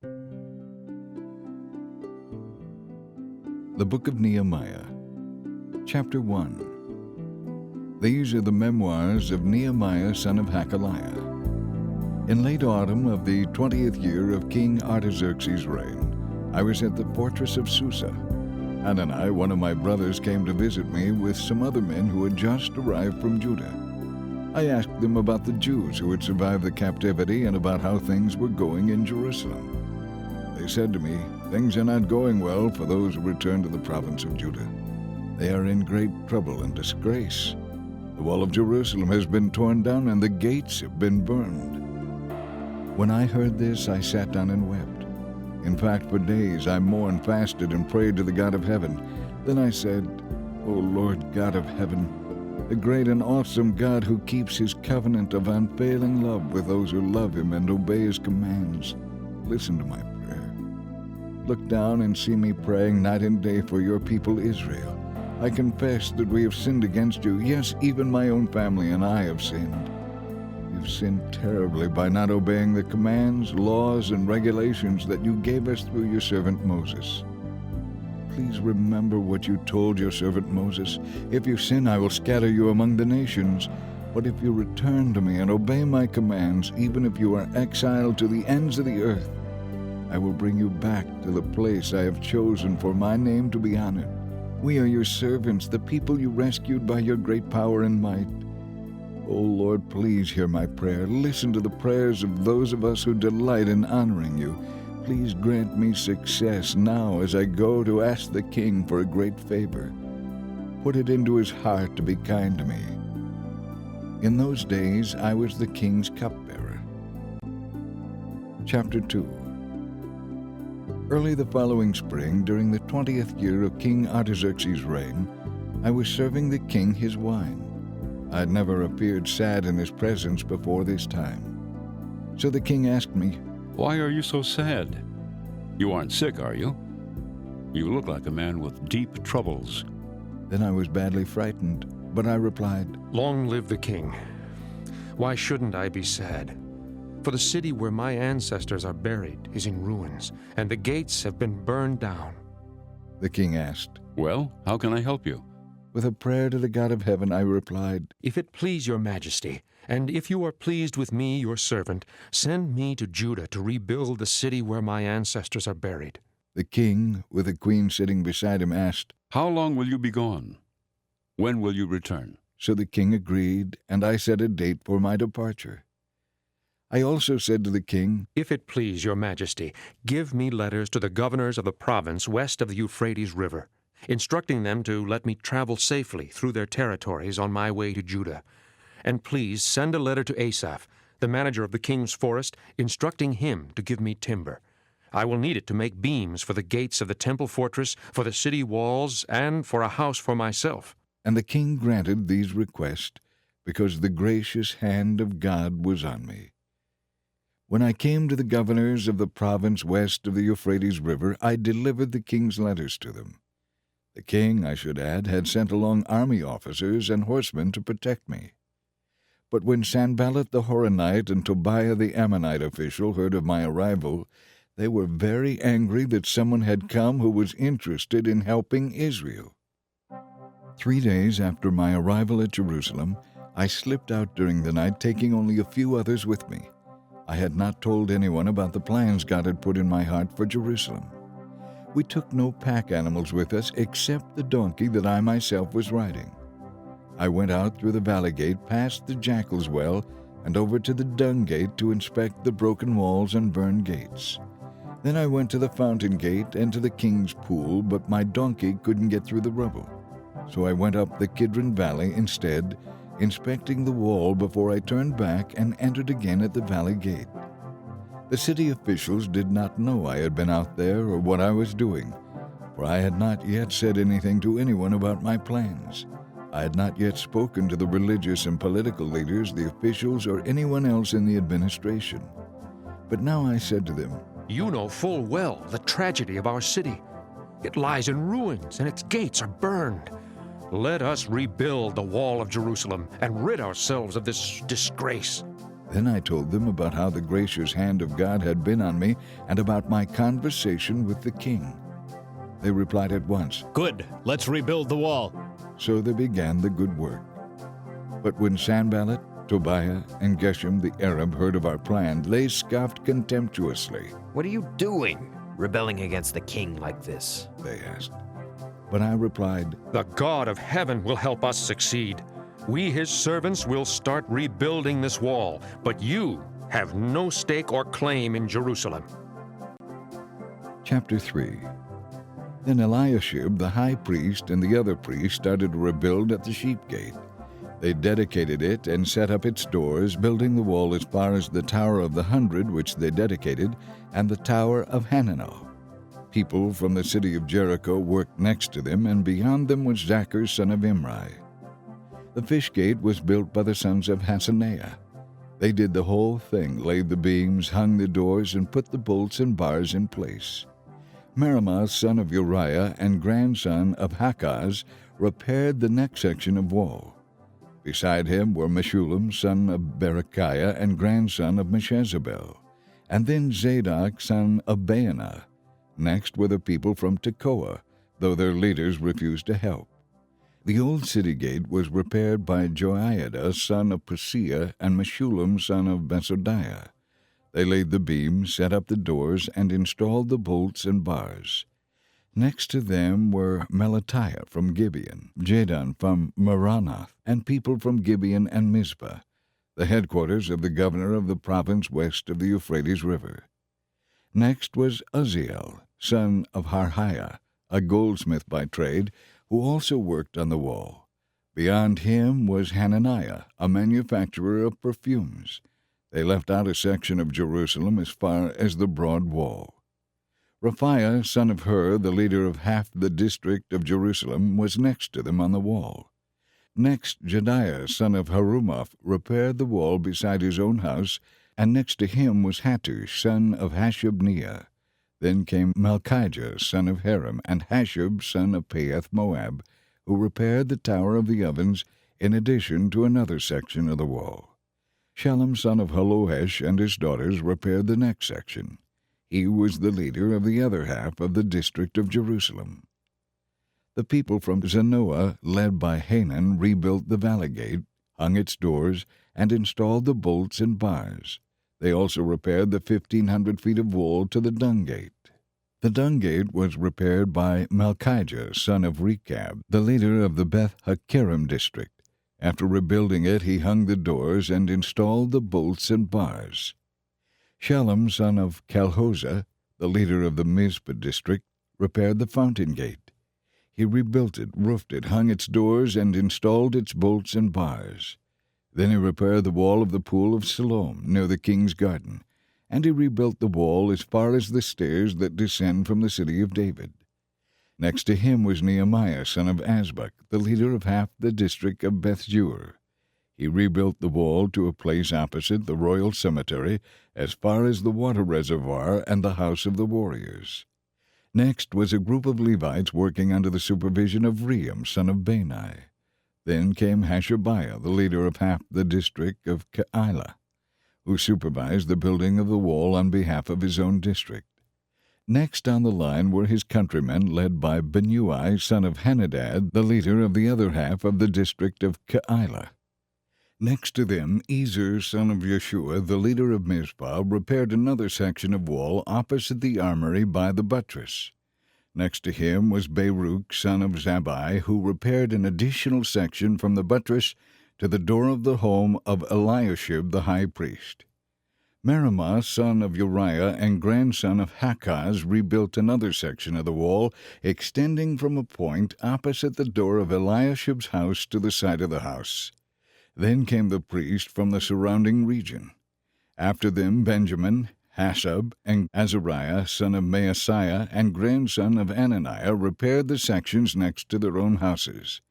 The Book of Nehemiah, Chapter 1. These are the memoirs of Nehemiah son of Hakaliah. In late autumn of the 20th year of King Artaxerxes' reign, I was at the fortress of Susa. Hanani, one of my brothers, came to visit me with some other men who had just arrived from Judah. I asked them about the Jews who had survived the captivity and about how things were going in Jerusalem. They said to me, "Things are not going well for those who return to the province of Judah. They are in great trouble and disgrace. The wall of Jerusalem has been torn down and the gates have been burned." When I heard this, I sat down and wept. In fact, for days I mourned, fasted, and prayed to the God of heaven. Then I said, "O Lord God of heaven, the great and awesome God who keeps his covenant of unfailing love with those who love him and obey his commands, listen to my prayer. Look down and see me praying night and day for your people Israel. I confess that we have sinned against you. Yes, even my own family and I have sinned. You've sinned terribly by not obeying the commands, laws, and regulations that you gave us through your servant Moses. Please remember what you told your servant Moses. If you sin, I will scatter you among the nations. But if you return to me and obey my commands, even if you are exiled to the ends of the earth, I will bring you back to the place I have chosen for my name to be honored. We are your servants, the people you rescued by your great power and might. O Lord, please hear my prayer. Listen to the prayers of those of us who delight in honoring you. Please grant me success now as I go to ask the king for a great favor. Put it into his heart to be kind to me." In those days I was the king's cupbearer. Chapter 2. Early the following spring, during the 20th year of King Artaxerxes' reign, I was serving the king his wine. I had never appeared sad in his presence before this time. So the king asked me, "Why are you so sad? You aren't sick, are you? You look like a man with deep troubles." Then I was badly frightened, but I replied, "Long live the king. Why shouldn't I be sad? For the city where my ancestors are buried is in ruins, and the gates have been burned down." The king asked. "Well, how can I help you?" With a prayer to the God of heaven, I replied, "If it please your majesty, and if you are pleased with me, your servant, send me to Judah to rebuild the city where my ancestors are buried." The king, with the queen sitting beside him, asked, "How long will you be gone? When will you return?" So the king agreed, and I set a date for my departure. I also said to the king, "If it please your majesty, give me letters to the governors of the province west of the Euphrates River, instructing them to let me travel safely through their territories on my way to Judah. And please send a letter to Asaph, the manager of the king's forest, instructing him to give me timber. I will need it to make beams for the gates of the temple fortress, for the city walls, and for a house for myself." And the king granted these requests, because the gracious hand of God was on me. When I came to the governors of the province west of the Euphrates River, I delivered the king's letters to them. The king, I should add, had sent along army officers and horsemen to protect me. But when Sanballat the Horonite and Tobiah the Ammonite official heard of my arrival, they were very angry that someone had come who was interested in helping Israel. 3 days after my arrival at Jerusalem, I slipped out during the night, taking only a few others with me. I had not told anyone about the plans God had put in my heart for Jerusalem. We took no pack animals with us except the donkey that I myself was riding. I went out through the valley gate, past the jackal's well, and over to the dung gate to inspect the broken walls and burned gates. Then I went to the fountain gate and to the king's pool, but my donkey couldn't get through the rubble. So I went up the Kidron Valley instead, inspecting the wall before I turned back and entered again at the valley gate. The city officials did not know I had been out there or what I was doing, for I had not yet said anything to anyone about my plans. I had not yet spoken to the religious and political leaders, the officials, or anyone else in the administration. But now I said to them, "You know full well the tragedy of our city. It lies in ruins, and its gates are burned. Let us rebuild the wall of Jerusalem and rid ourselves of this disgrace." Then I told them about how the gracious hand of God had been on me and about my conversation with the king. They replied at once, "Good, let's rebuild the wall." So they began the good work. But when Sanballat, Tobiah, and Geshem the Arab heard of our plan, they scoffed contemptuously. "What are you doing, rebelling against the king like this?" They asked. But I replied, The God of heaven will help us succeed. We, his servants, will start rebuilding this wall, but you have no stake or claim in Jerusalem. Chapter 3. Then Eliashib the high priest and the other priests started to rebuild at the sheep gate. They dedicated it and set up its doors, building the wall as far as the Tower of the 100, which they dedicated, and the Tower of Hananel. People from the city of Jericho worked next to them, and beyond them was Zachar son of Imri. The fish gate was built by the sons of Hasaneah. They did the whole thing, laid the beams, hung the doors, and put the bolts and bars in place. Meremoth son of Uriah and grandson of Hakaz repaired the next section of wall. Beside him were Meshullam son of Berechiah and grandson of Meshezabel, and then Zadok son of Baanah. Next were the people from Tekoa, though their leaders refused to help. The old city gate was repaired by Joiada son of Paseah and Meshullam son of Besodiah. They laid the beams, set up the doors, and installed the bolts and bars. Next to them were Melatiah from Gibeon, Jadon from Meronoth, and people from Gibeon and Mizpah, the headquarters of the governor of the province west of the Euphrates River. Next was Uzziel, son of Harhiah, a goldsmith by trade, who also worked on the wall. Beyond him was Hananiah, a manufacturer of perfumes. They left out a section of Jerusalem as far as the broad wall. Raphiah, son of Hur, the leader of half the district of Jerusalem, was next to them on the wall. Next, Jediah, son of Harumaph, repaired the wall beside his own house, and next to him was Hattush, son of Hashabniah. Then came Malchijah, son of Haram, and Hashub, son of Paeth Moab, who repaired the Tower of the Ovens, in addition to another section of the wall. Shallum, son of Halohesh, and his daughters repaired the next section. He was the leader of the other half of the district of Jerusalem. The people from Zanoah, led by Hanan, rebuilt the valley gate, hung its doors, and installed the bolts and bars. They also repaired the 1,500 feet of wall to the dung gate. The dung gate was repaired by Malchijah, son of Rechab, the leader of the Beth Hakkerem district. After rebuilding it, he hung the doors and installed the bolts and bars. Shallum, son of Calhosah, the leader of the Mizpah district, repaired the fountain gate. He rebuilt it, roofed it, hung its doors, and installed its bolts and bars. Then he repaired the wall of the pool of Siloam, near the king's garden, and he rebuilt the wall as far as the stairs that descend from the city of David. Next to him was Nehemiah, son of Azbuk, the leader of half the district of Beth-zur. He rebuilt the wall to a place opposite the royal cemetery, as far as the water reservoir and the house of the warriors. Next was a group of Levites working under the supervision of Rehum, son of Bani. Then came Hashabiah, the leader of half the district of Keilah, who supervised the building of the wall on behalf of his own district. Next on the line were his countrymen, led by Benui, son of Henadad, the leader of the other half of the district of Keilah. Next to them, Ezer, son of Yeshua, the leader of Mizpah, repaired another section of wall opposite the armory by the buttress. Next to him was Baruch, son of Zabbai, who repaired an additional section from the buttress to the door of the home of Eliashib the high priest. Meremoth, son of Uriah and grandson of Hakaz, rebuilt another section of the wall, extending from a point opposite the door of Eliashib's house to the side of the house. Then came the priests from the surrounding region. After them Benjamin, Hasab, and Azariah, son of Maaseiah, and grandson of Ananiah, repaired the sections next to their own houses.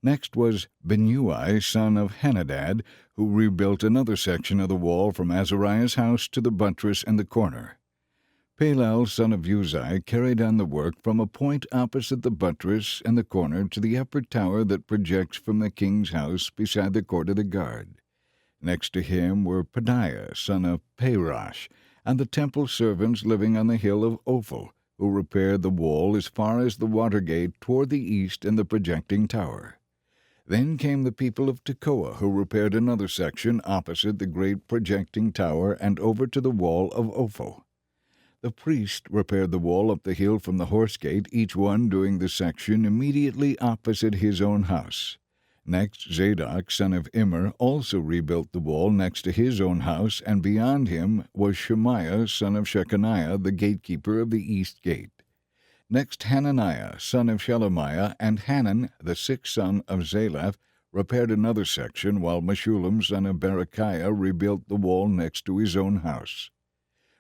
Next was Benui, son of Henadad, who rebuilt another section of the wall from Azariah's house to the buttress and the corner. Palal, son of Uzai, carried on the work from a point opposite the buttress and the corner to the upper tower that projects from the king's house beside the court of the guard. Next to him were Pedaiah, son of Parosh, and the temple servants living on the hill of Ophel, who repaired the wall as far as the water gate toward the east and the projecting tower. Then came the people of Tekoa, who repaired another section opposite the great projecting tower and over to the wall of Ophel. The priest repaired the wall up the hill from the horse gate, each one doing the section immediately opposite his own house. Next, Zadok, son of Immer, also rebuilt the wall next to his own house, and beyond him was Shemaiah, son of Shechaniah, the gatekeeper of the east gate. Next, Hananiah, son of Shelemiah, and Hanan, the sixth son of Zalaph, repaired another section, while Meshullam, son of Berechiah, rebuilt the wall next to his own house.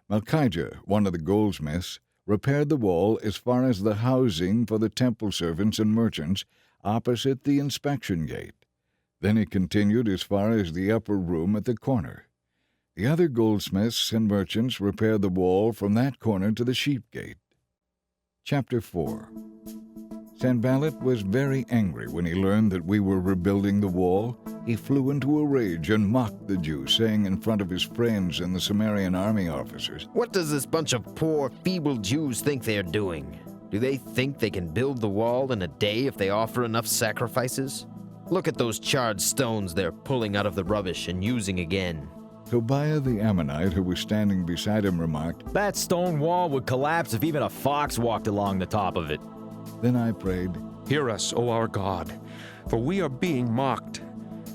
Malchijah, one of the goldsmiths, repaired the wall as far as the housing for the temple servants and merchants, opposite the inspection gate. Then he continued as far as the upper room at the corner. The other goldsmiths and merchants repaired the wall from that corner to the sheep gate. Chapter 4. Sanballat was very angry when he learned that we were rebuilding the wall. He flew into a rage and mocked the Jews, saying in front of his friends and the Samaritan army officers, What does this bunch of poor, feeble Jews think they're doing? Do they think they can build the wall in a day if they offer enough sacrifices? Look at those charred stones they're pulling out of the rubbish and using again. Tobiah the Ammonite, who was standing beside him, remarked, That stone wall would collapse if even a fox walked along the top of it. Then I prayed, Hear us, O our God, for we are being mocked.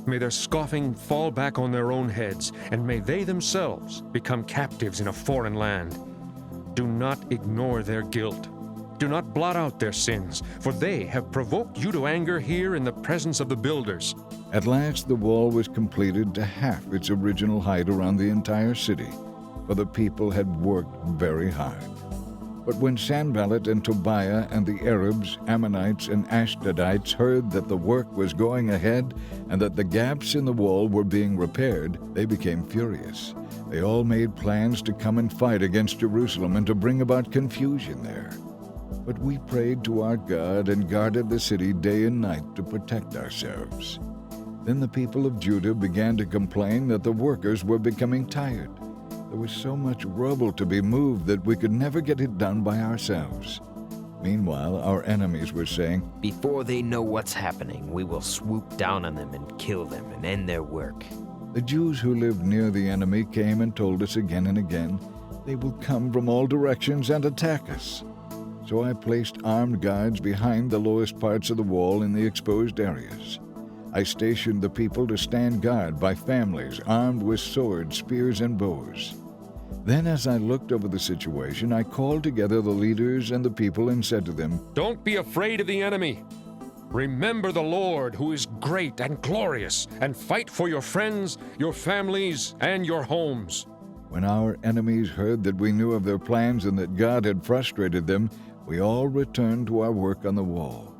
May their scoffing fall back on their own heads, and may they themselves become captives in a foreign land. Do not ignore their guilt. Do not blot out their sins, for they have provoked you to anger here in the presence of the builders. At last the wall was completed to half its original height around the entire city, for the people had worked very hard. But when Sanballat and Tobiah and the Arabs, Ammonites, and Ashdodites heard that the work was going ahead and that the gaps in the wall were being repaired, they became furious. They all made plans to come and fight against Jerusalem and to bring about confusion there. But we prayed to our God and guarded the city day and night to protect ourselves. Then the people of Judah began to complain that the workers were becoming tired. There was so much rubble to be moved that we could never get it done by ourselves. Meanwhile, our enemies were saying, Before they know what's happening, we will swoop down on them and kill them and end their work. The Jews who lived near the enemy came and told us again and again, They will come from all directions and attack us. So I placed armed guards behind the lowest parts of the wall in the exposed areas. I stationed the people to stand guard by families, armed with swords, spears, and bows. Then as I looked over the situation, I called together the leaders and the people and said to them, Don't be afraid of the enemy. Remember the Lord, who is great and glorious, and fight for your friends, your families, and your homes. When our enemies heard that we knew of their plans and that God had frustrated them, we all returned to our work on the wall.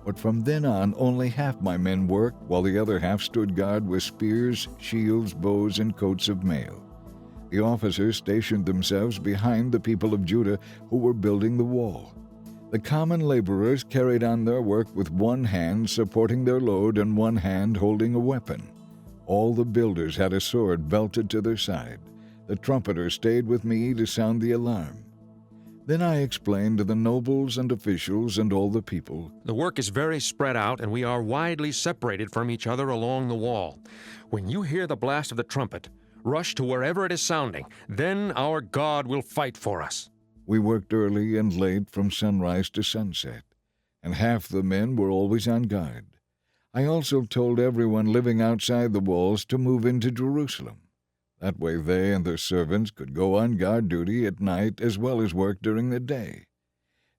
But from then on, only half my men worked, while the other half stood guard with spears, shields, bows, and coats of mail. The officers stationed themselves behind the people of Judah who were building the wall. The common laborers carried on their work with one hand supporting their load and one hand holding a weapon. All the builders had a sword belted to their side. The trumpeter stayed with me to sound the alarm. Then I explained to the nobles and officials and all the people, The work is very spread out, and we are widely separated from each other along the wall. When you hear the blast of the trumpet, rush to wherever it is sounding. Then our God will fight for us. We worked early and late from sunrise to sunset, and half the men were always on guard. I also told everyone living outside the walls to move into Jerusalem. That way they and their servants could go on guard duty at night as well as work during the day.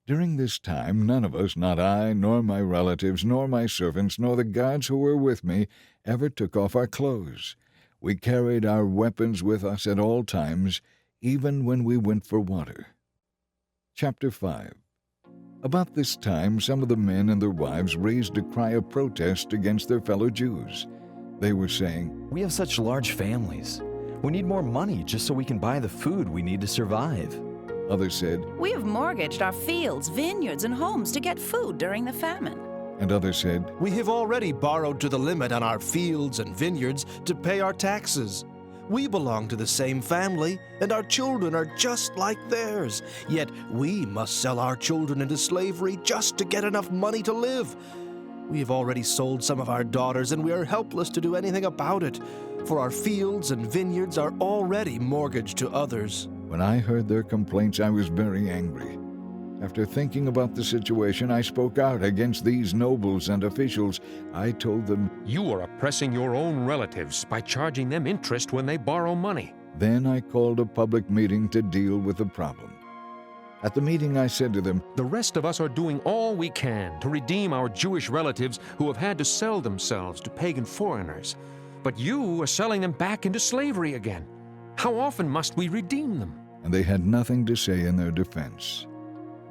During this time, none of us, not I, nor my relatives, nor my servants, nor the guards who were with me, ever took off our clothes. We carried our weapons with us at all times, even when we went for water. Chapter 5. About this time, some of the men and their wives raised a cry of protest against their fellow Jews. They were saying, We have such large families. We need more money just so we can buy the food we need to survive. Others said, We have mortgaged our fields, vineyards, and homes to get food during the famine. And others said, We have already borrowed to the limit on our fields and vineyards to pay our taxes. We belong to the same family, and our children are just like theirs. Yet we must sell our children into slavery just to get enough money to live. We have already sold some of our daughters, and we are helpless to do anything about it, for our fields and vineyards are already mortgaged to others. When I heard their complaints, I was very angry. After thinking about the situation, I spoke out against these nobles and officials. I told them, You are oppressing your own relatives by charging them interest when they borrow money. Then I called a public meeting to deal with the problem. At the meeting, I said to them, The rest of us are doing all we can to redeem our Jewish relatives who have had to sell themselves to pagan foreigners. But you are selling them back into slavery again. How often must we redeem them? and they had nothing to say in their defense.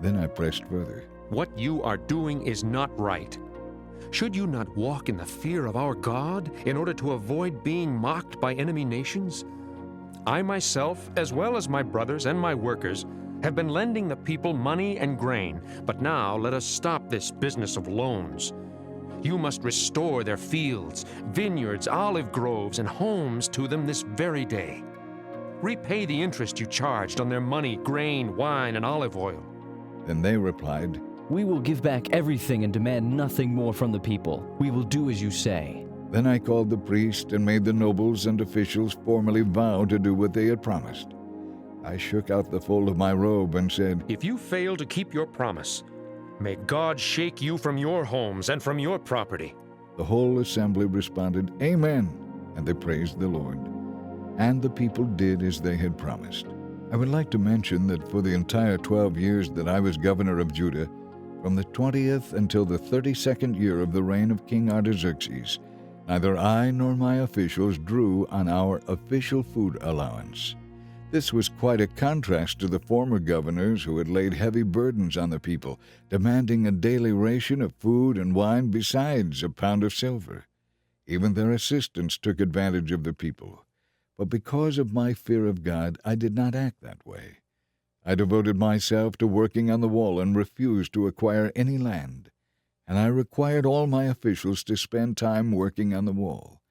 Then I pressed further. What you are doing is not right. Should you not walk in the fear of our God in order to avoid being mocked by enemy nations? I myself, as well as my brothers and my workers, have been lending the people money and grain, but now let us stop this business of loans. You must restore their fields, vineyards, olive groves, and homes to them this very day. Repay the interest you charged on their money, grain, wine, and olive oil. Then they replied, We will give back everything and demand nothing more from the people. We will do as you say. Then I called the priest and made the nobles and officials formally vow to do what they had promised. I shook out the fold of my robe and said, If you fail to keep your promise, may God shake you from your homes and from your property. The whole assembly responded, Amen, and they praised the Lord. And the people did as they had promised. I would like to mention that for the entire 12 years that I was governor of Judah, from the 20th until the 32nd year of the reign of King Artaxerxes, neither I nor my officials drew on our official food allowance. This was quite a contrast to the former governors who had laid heavy burdens on the people, demanding a daily ration of food and wine besides a pound of silver. Even their assistants took advantage of the people. But because of my fear of God, I did not act that way. I devoted myself to working on the wall and refused to acquire any land. And I required all my officials to spend time working on the wall.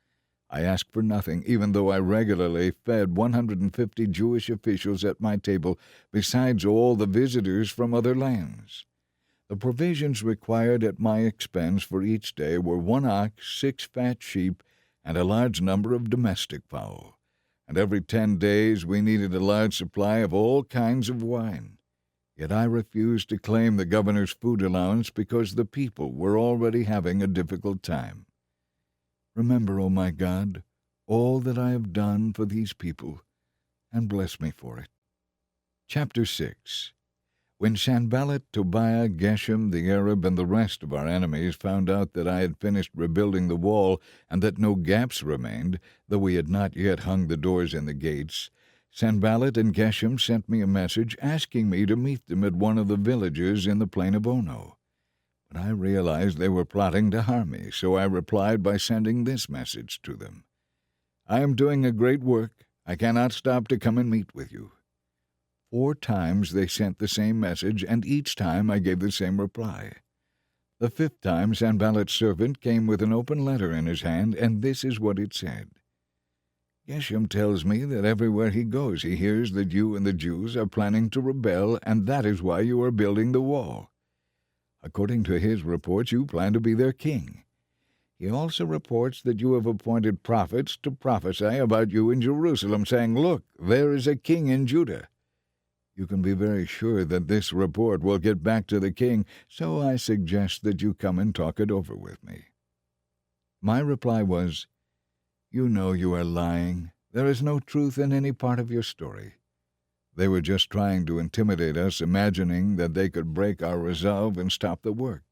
I asked for nothing, even though I regularly fed 150 Jewish officials at my table, besides all the visitors from other lands. The provisions required at my expense for each day were 1 ox, 6 fat sheep, and a large number of domestic fowl. And every 10 days we needed a large supply of all kinds of wine. Yet I refused to claim the governor's food allowance because the people were already having a difficult time. Remember, O my God, all that I have done for these people, and bless me for it. Chapter 6. When Sanballat, Tobiah, Geshem the Arab, and the rest of our enemies found out that I had finished rebuilding the wall and that no gaps remained, though we had not yet hung the doors and the gates, Sanballat and Geshem sent me a message asking me to meet them at one of the villages in the plain of Ono. But I realized they were plotting to harm me, so I replied by sending this message to them. I am doing a great work. I cannot stop to come and meet with you. 4 times they sent the same message, and each time I gave the same reply. The 5th time Sanballat's servant came with an open letter in his hand, and this is what it said. Geshem tells me that everywhere he goes he hears that you and the Jews are planning to rebel, and that is why you are building the wall. According to his reports, you plan to be their king. He also reports that you have appointed prophets to prophesy about you in Jerusalem, saying, Look, there is a king in Judah. You can be very sure that this report will get back to the king, so I suggest that you come and talk it over with me. My reply was, You know you are lying. There is no truth in any part of your story. They were just trying to intimidate us, imagining that they could break our resolve and stop the work.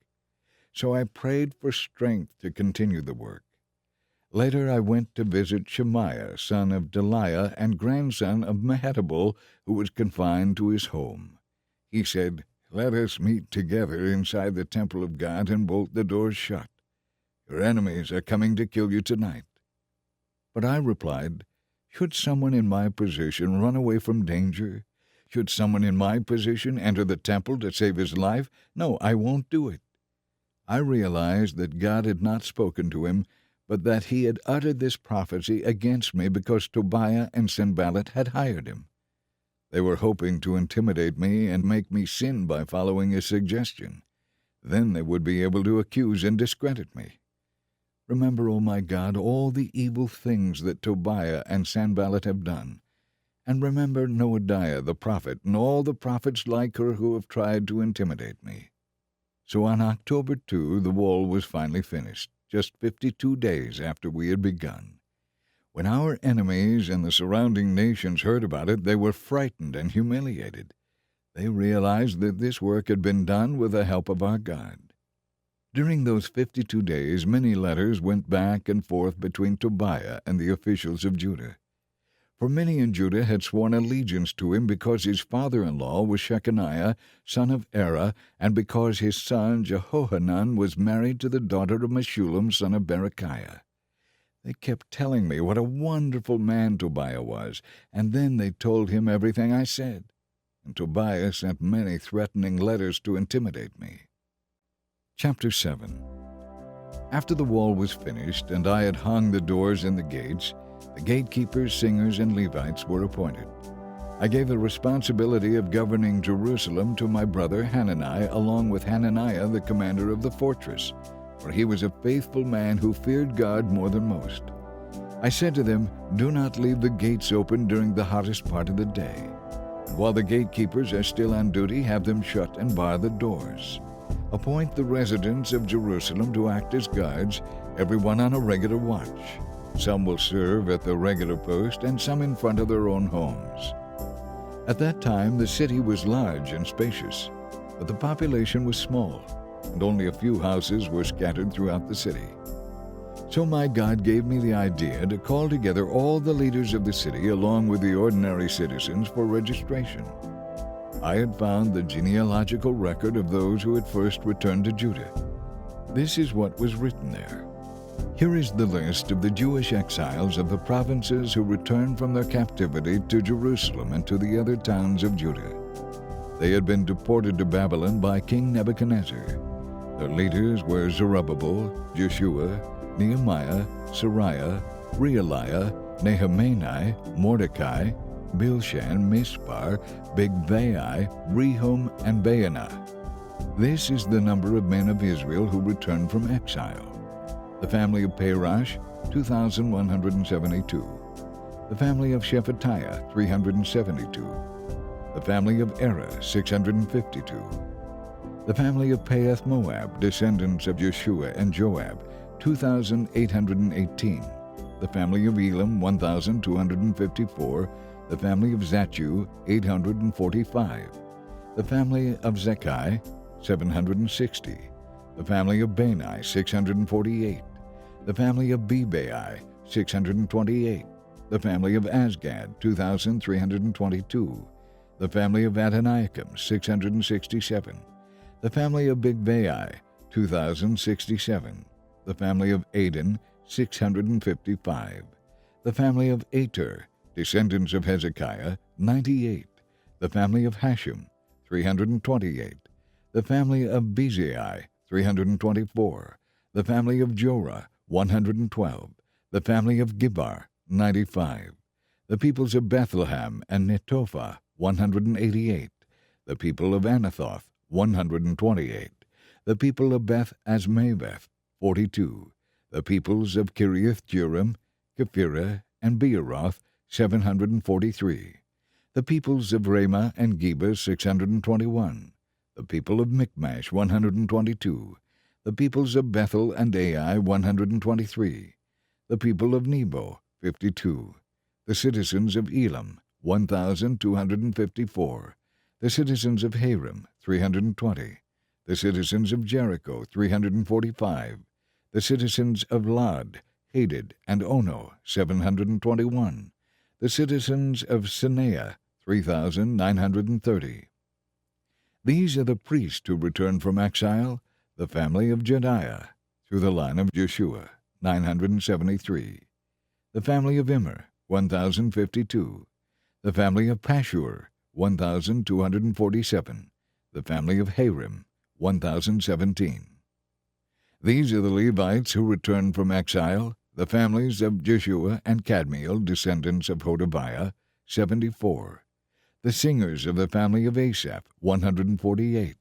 So I prayed for strength to continue the work. Later I went to visit Shemaiah, son of Delaiah and grandson of Mehetabel, who was confined to his home. He said, Let us meet together inside the temple of God and bolt the doors shut. Your enemies are coming to kill you tonight. But I replied, Should someone in my position run away from danger? Should someone in my position enter the temple to save his life? No, I won't do it. I realized that God had not spoken to him, but that he had uttered this prophecy against me because Tobiah and Sanballat had hired him. They were hoping to intimidate me and make me sin by following his suggestion. Then they would be able to accuse and discredit me. Remember, O my God, all the evil things that Tobiah and Sanballat have done. And remember Noadiah the prophet and all the prophets like her who have tried to intimidate me. So on October 2, the wall was finally finished, just 52 days after we had begun. When our enemies and the surrounding nations heard about it, they were frightened and humiliated. They realized that this work had been done with the help of our God. During those 52 days, many letters went back and forth between Tobiah and the officials of Judah. For many in Judah had sworn allegiance to him because his father-in-law was Shechaniah, son of Erah, and because his son Jehohanan was married to the daughter of Meshullam, son of Berechiah. They kept telling me what a wonderful man Tobiah was, and then they told him everything I said. And Tobiah sent many threatening letters to intimidate me. Chapter 7. After the wall was finished, and I had hung the doors and the gates, the gatekeepers, singers, and Levites were appointed. I gave the responsibility of governing Jerusalem to my brother Hanani, along with Hananiah, the commander of the fortress, for he was a faithful man who feared God more than most. I said to them, "Do not leave the gates open during the hottest part of the day. And while the gatekeepers are still on duty, have them shut and bar the doors. Appoint the residents of Jerusalem to act as guards, everyone on a regular watch. Some will serve at the regular post, and some in front of their own homes." At that time the city was large and spacious, but the population was small, and only a few houses were scattered throughout the city. So my God gave me the idea to call together all the leaders of the city along with the ordinary citizens for registration. I had found the genealogical record of those who had first returned to Judah. This is what was written there. Here is the list of the Jewish exiles of the provinces who returned from their captivity to Jerusalem and to the other towns of Judah. They had been deported to Babylon by King Nebuchadnezzar. Their leaders were Zerubbabel, Jeshua, Nehemiah, Sariah, Realiah, Nehemiah, Mordecai, Bilshan, Mispar, Bigvai, Rehum, and Baanah. This is the number of men of Israel who returned from exile. The family of Parash, 2,172. The family of Shephatiah, 372. The family of Erah, 652. The family of Pahath Moab, descendants of Jeshua and Joab, 2,818. The family of Elam, 1,254. The family of Zatchu, 845. The family of Zekai, 760. The family of Bani, 648. The family of Bebai, 628. The family of Azgad, 2,322. The family of Adoniakim, 667. The family of Bigvai, 2,067. The family of Adin, 655. The family of Ater, descendants of Hezekiah, 98. The family of Hashem, 328. The family of Bezai, 324. The family of Jorah, 112. The family of Gibbar, 95. The peoples of Bethlehem and Netophah, 188. The people of Anathoth, 128. The people of Beth Azmaveth, 42. The peoples of Kiriath-Jearim, Kephirah, and Beeroth, 743. The peoples of Ramah and Geba, 621. The people of Michmash, 122. The peoples of Bethel and Ai, 123. The people of Nebo, 52. The citizens of Elam, 1,254. The citizens of Harim, 320. The citizens of Jericho, 345. The citizens of Lod, Hadid, and Ono, 721. The citizens of Sineah, 3,930. These are the priests who returned from exile, the family of Jediah, through the line of Jeshua, 973. The family of Immer, 1,052. The family of Pashur, 1,247. The family of Harim, 1,017. These are the Levites who returned from exile, the families of Jeshua and Kadmiel, descendants of Hodaviah, 74. The singers of the family of Asaph, 148.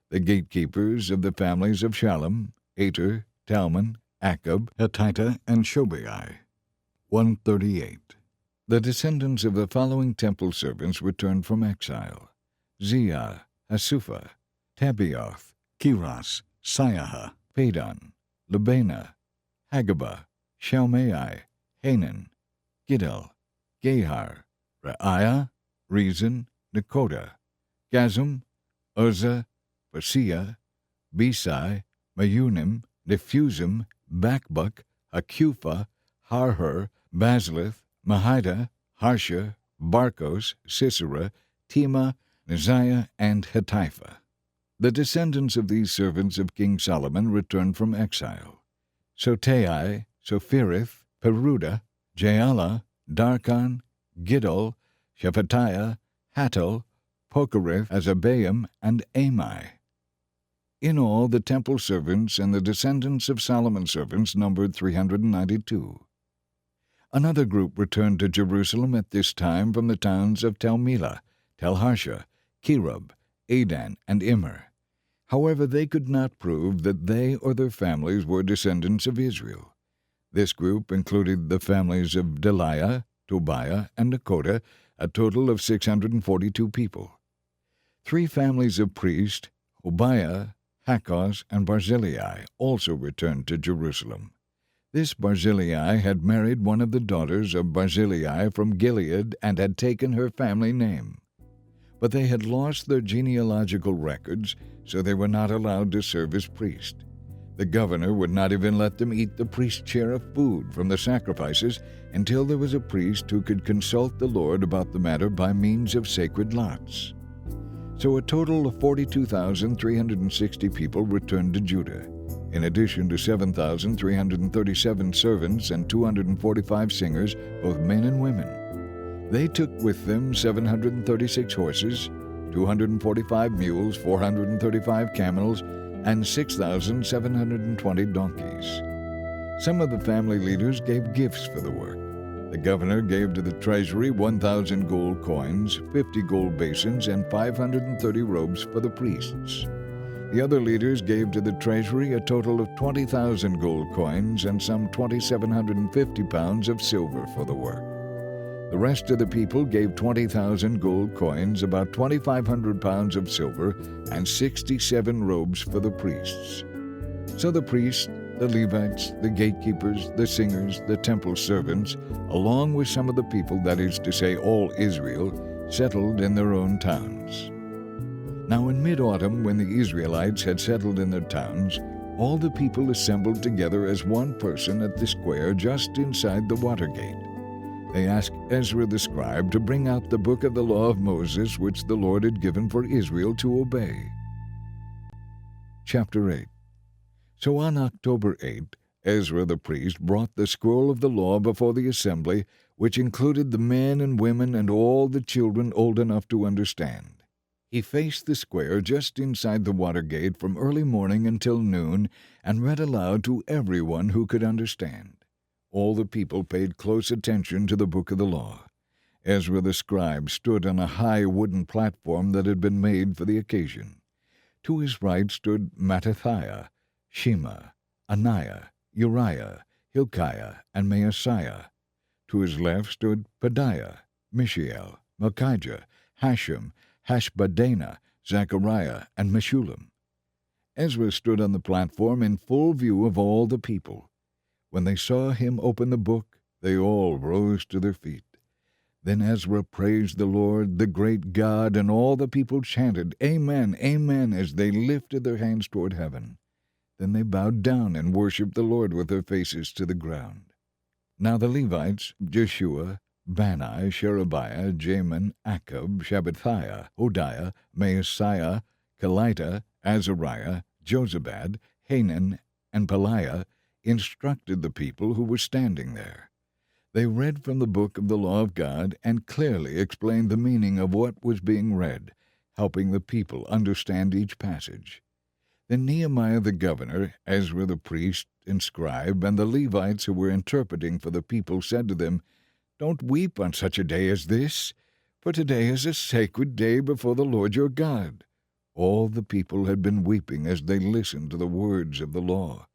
The gatekeepers of the families of Shallum, Ater, Talmon, Akub, Hatita, and Shobai, 138. The descendants of the following temple servants returned from exile: Ziah, Hasupha, Tabioth, Kiras, Siaha, Padon, Lebana, Hagabah, Shalmai, Hanan, Giddel, Gehar, Reaiah, Rezin, Nekoda, Gazum, Uzzah, Paseah, Besai, Meunim, Nephusim, Bakbuk, Hakupha, Harhur, Baslith, Mahida, Harsha, Barkos, Sisera, Tema, Neziah, and Hatipha. The descendants of these servants of King Solomon returned from exile: Sotai, Sophirith, Peruda, Jaala, Darkon, Giddel, Shephatiah, Hattil, Pokereth, Azabaim, and Amai. In all, the temple servants and the descendants of Solomon's servants numbered 392. Another group returned to Jerusalem at this time from the towns of Tel Melah, Tel Harsha, Kerub, Adan, and Immer. However, they could not prove that they or their families were descendants of Israel. This group included the families of Deliah, Tobiah, and Nekoda, a total of 642 people. 3 families of priests, Hobiah, Hakkoz, and Barzillai, also returned to Jerusalem. This Barzillai had married one of the daughters of Barzillai from Gilead and had taken her family name. But they had lost their genealogical records, so they were not allowed to serve as priests. The governor would not even let them eat the priest's share of food from the sacrifices until there was a priest who could consult the Lord about the matter by means of sacred lots. So a total of 42,360 people returned to Judah, in addition to 7,337 servants and 245 singers, both men and women. They took with them 736 horses, 245 mules, 435 camels, and 6,720 donkeys. Some of the family leaders gave gifts for the work. The governor gave to the treasury 1,000 gold coins, 50 gold basins, and 530 robes for the priests. The other leaders gave to the treasury a total of 20,000 gold coins and some 2,750 pounds of silver for the work. The rest of the people gave 20,000 gold coins, about 2,500 pounds of silver, and 67 robes for the priests. So the priests, the Levites, the gatekeepers, the singers, the temple servants, along with some of the people, that is to say all Israel, settled in their own towns. Now in mid-autumn, when the Israelites had settled in their towns, all the people assembled together as one person at the square just inside the water gate. They asked Ezra the scribe to bring out the book of the law of Moses, which the Lord had given for Israel to obey. Chapter 8. So on October 8, Ezra the priest brought the scroll of the law before the assembly, which included the men and women and all the children old enough to understand. He faced the square just inside the water gate from early morning until noon and read aloud to everyone who could understand. All the people paid close attention to the book of the law. Ezra the scribe stood on a high wooden platform that had been made for the occasion. To his right stood Mattithiah, Shema, Ananiah, Uriah, Hilkiah, and Maaseiah. To his left stood Pedaiah, Mishael, Malchijah, Hashem, Hashbaddanah, Zechariah, and Meshullam. Ezra stood on the platform in full view of all the people. When they saw him open the book, they all rose to their feet. Then Ezra praised the Lord, the great God, and all the people chanted, "Amen, Amen," as they lifted their hands toward heaven. Then they bowed down and worshipped the Lord with their faces to the ground. Now the Levites, Jeshua, Bani, Sherebiah, Jamin, Akub, Shabbathiah, Hodiah, Maaseiah, Kelita, Azariah, Jozabad, Hanan, and Peliah, instructed the people who were standing there. They read from the book of the law of God and clearly explained the meaning of what was being read, helping the people understand each passage. Then Nehemiah the governor, Ezra the priest and scribe, and the Levites who were interpreting for the people said to them, "Don't weep on such a day as this, for today is a sacred day before the Lord your God." All the people had been weeping as they listened to the words of the law.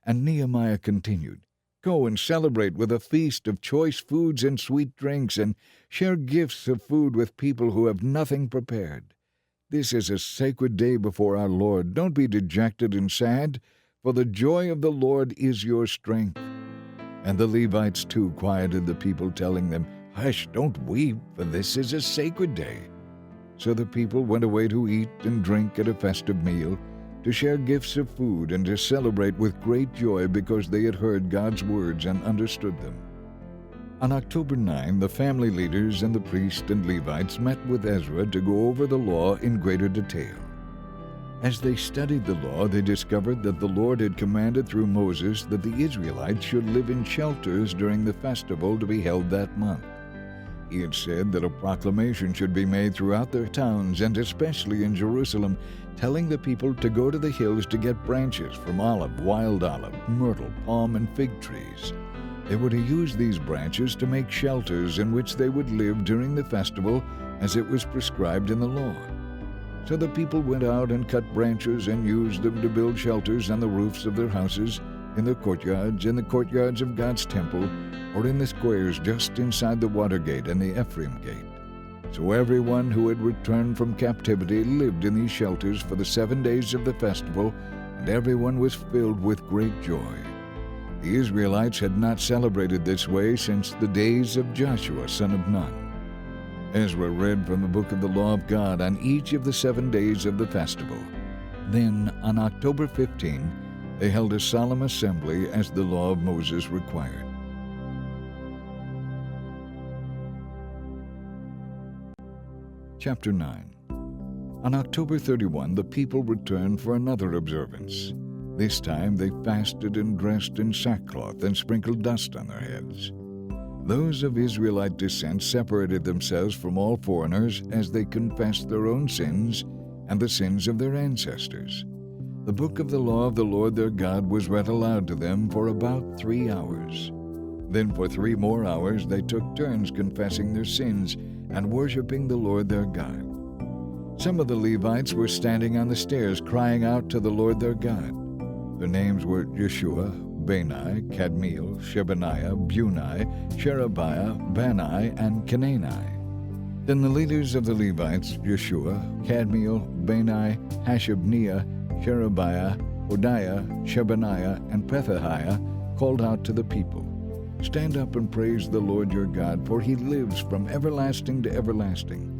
And Nehemiah continued, "Go and celebrate with a feast of choice foods and sweet drinks, and share gifts of food with people who have nothing prepared. This is a sacred day before our Lord. Don't be dejected and sad, for the joy of the Lord is your strength." And the Levites too quieted the people, telling them, "Hush, don't weep, for this is a sacred day." So the people went away to eat and drink at a festive meal, to share gifts of food, and to celebrate with great joy because they had heard God's words and understood them. On October 9, the family leaders and the priests and Levites met with Ezra to go over the law in greater detail. As they studied the law, they discovered that the Lord had commanded through Moses that the Israelites should live in shelters during the festival to be held that month. He had said that a proclamation should be made throughout their towns, and especially in Jerusalem, telling the people to go to the hills to get branches from olive, wild olive, myrtle, palm, and fig trees. They were to use these branches to make shelters in which they would live during the festival as it was prescribed in the law. So the people went out and cut branches and used them to build shelters on the roofs of their houses, in the courtyards of God's temple, or in the squares just inside the water gate and the Ephraim gate. So everyone who had returned from captivity lived in these shelters for the 7 days of the festival, and everyone was filled with great joy. The Israelites had not celebrated this way since the days of Joshua, son of Nun. Ezra read from the book of the law of God on each of the 7 days of the festival. Then, on October 15, they held a solemn assembly as the law of Moses required. Chapter 9. On October 31, the people returned for another observance. This time they fasted and dressed in sackcloth and sprinkled dust on their heads. Those of Israelite descent separated themselves from all foreigners as they confessed their own sins and the sins of their ancestors. The book of the law of the Lord their God was read aloud to them for about 3 hours. Then for 3 more hours they took turns confessing their sins and worshiping the Lord their God. Some of the Levites were standing on the stairs crying out to the Lord their God. Their names were Yeshua, Bani, Kadmiel, Shebaniah, Bunai, Sherebiah, Bani, and Kenani. Then the leaders of the Levites, Yeshua, Kadmiel, Bani, Hashabniah, Sherebiah, Hodiah, Shebaniah, and Pethahiah, called out to the people, "Stand up and praise the Lord your God, for he lives from everlasting to everlasting."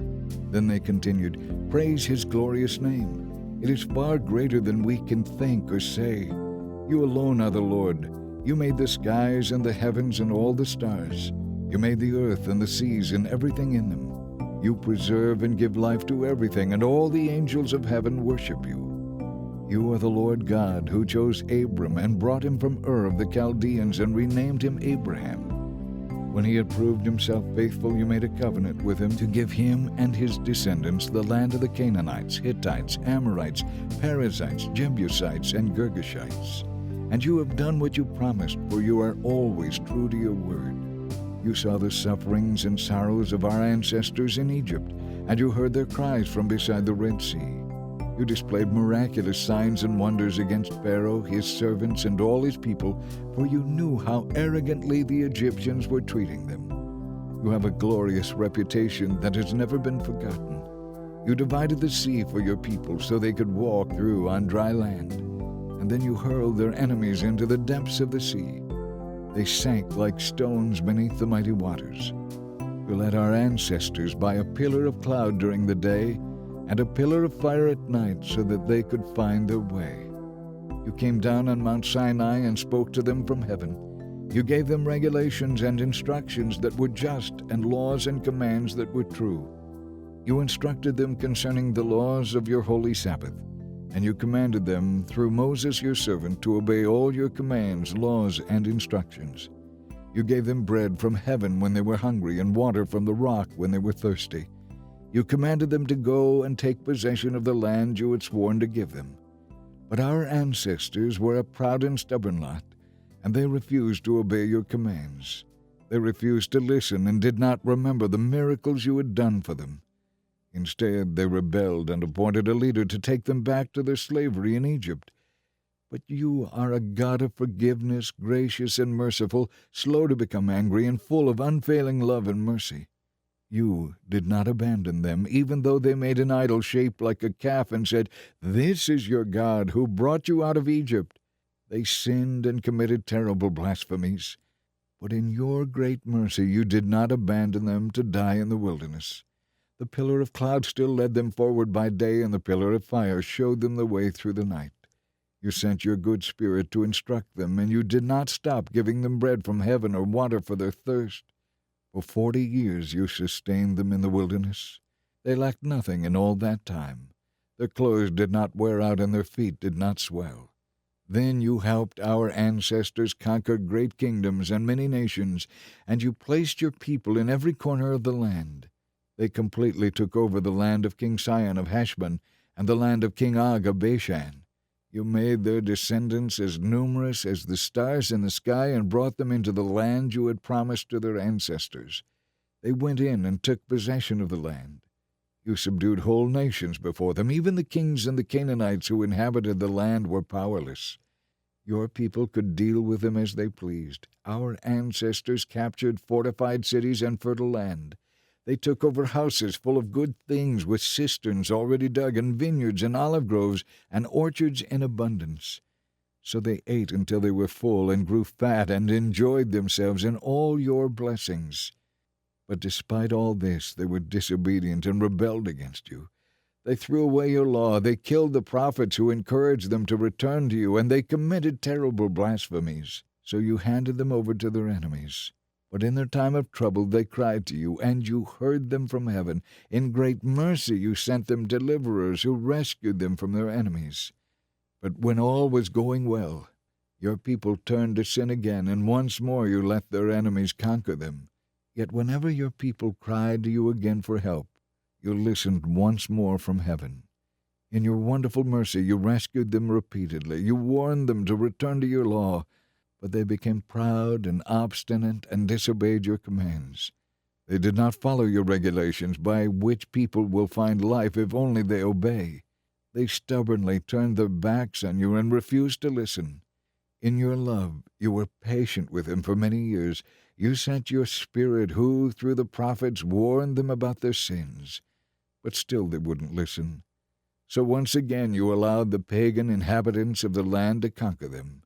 Then they continued, "Praise his glorious name. It is far greater than we can think or say. You alone are the Lord. You made the skies and the heavens and all the stars. You made the earth and the seas and everything in them. You preserve and give life to everything, and all the angels of heaven worship you. You are the Lord God, who chose Abram and brought him from Ur of the Chaldeans and renamed him Abraham. When he had proved himself faithful, you made a covenant with him to give him and his descendants the land of the Canaanites, Hittites, Amorites, Perizzites, Jebusites, and Girgashites. And you have done what you promised, for you are always true to your word. You saw the sufferings and sorrows of our ancestors in Egypt, and you heard their cries from beside the Red Sea. You displayed miraculous signs and wonders against Pharaoh, his servants, and all his people, for you knew how arrogantly the Egyptians were treating them. You have a glorious reputation that has never been forgotten. You divided the sea for your people so they could walk through on dry land. And then you hurled their enemies into the depths of the sea. They sank like stones beneath the mighty waters. You led our ancestors by a pillar of cloud during the day and a pillar of fire at night so that they could find their way. You came down on Mount Sinai and spoke to them from heaven. You gave them regulations and instructions that were just and laws and commands that were true. You instructed them concerning the laws of your holy Sabbath, and you commanded them through Moses your servant to obey all your commands, laws, and instructions. You gave them bread from heaven when they were hungry and water from the rock when they were thirsty. You commanded them to go and take possession of the land you had sworn to give them. But our ancestors were a proud and stubborn lot, and they refused to obey your commands. They refused to listen and did not remember the miracles you had done for them. Instead, they rebelled and appointed a leader to take them back to their slavery in Egypt. But you are a God of forgiveness, gracious and merciful, slow to become angry, and full of unfailing love and mercy. You did not abandon them, even though they made an idol shaped like a calf and said, "This is your God who brought you out of Egypt." They sinned and committed terrible blasphemies. But in your great mercy you did not abandon them to die in the wilderness. The pillar of cloud still led them forward by day, and the pillar of fire showed them the way through the night. You sent your good Spirit to instruct them, and you did not stop giving them bread from heaven or water for their thirst. For 40 years you sustained them in the wilderness. They lacked nothing in all that time. Their clothes did not wear out, and their feet did not swell. Then you helped our ancestors conquer great kingdoms and many nations, and you placed your people in every corner of the land. They completely took over the land of King Sihon of Heshbon and the land of King Og of Bashan. You made their descendants as numerous as the stars in the sky and brought them into the land you had promised to their ancestors. They went in and took possession of the land. You subdued whole nations before them. Even the kings and the Canaanites who inhabited the land were powerless. Your people could deal with them as they pleased. Our ancestors captured fortified cities and fertile land. They took over houses full of good things with cisterns already dug and vineyards and olive groves and orchards in abundance. So they ate until they were full and grew fat and enjoyed themselves in all your blessings. But despite all this, they were disobedient and rebelled against you. They threw away your law, they killed the prophets who encouraged them to return to you, and they committed terrible blasphemies. So you handed them over to their enemies. But in their time of trouble they cried to you, and you heard them from heaven. In great mercy you sent them deliverers who rescued them from their enemies. But when all was going well, your people turned to sin again, and once more you let their enemies conquer them. Yet whenever your people cried to you again for help, you listened once more from heaven. In your wonderful mercy you rescued them repeatedly. You warned them to return to your law, but they became proud and obstinate and disobeyed your commands. They did not follow your regulations, by which people will find life if only they obey. They stubbornly turned their backs on you and refused to listen. In your love you were patient with them for many years. You sent your Spirit, who, through the prophets, warned them about their sins. But still they wouldn't listen. So once again you allowed the pagan inhabitants of the land to conquer them.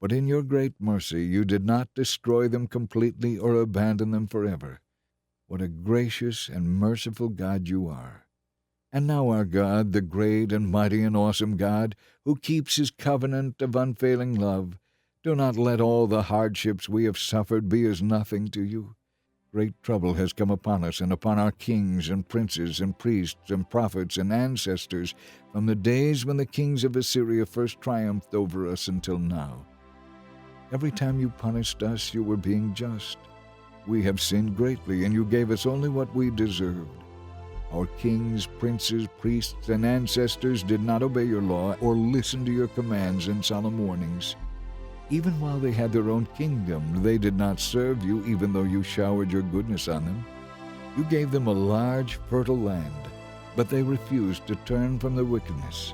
But in your great mercy you did not destroy them completely or abandon them forever. What a gracious and merciful God you are. And now, our God, the great and mighty and awesome God, who keeps his covenant of unfailing love, do not let all the hardships we have suffered be as nothing to you. Great trouble has come upon us and upon our kings and princes and priests and prophets and ancestors from the days when the kings of Assyria first triumphed over us until now. Every time you punished us, you were being just. We have sinned greatly, and you gave us only what we deserved. Our kings, princes, priests, and ancestors did not obey your law or listen to your commands and solemn warnings. Even while they had their own kingdom, they did not serve you, even though you showered your goodness on them. You gave them a large, fertile land, but they refused to turn from their wickedness.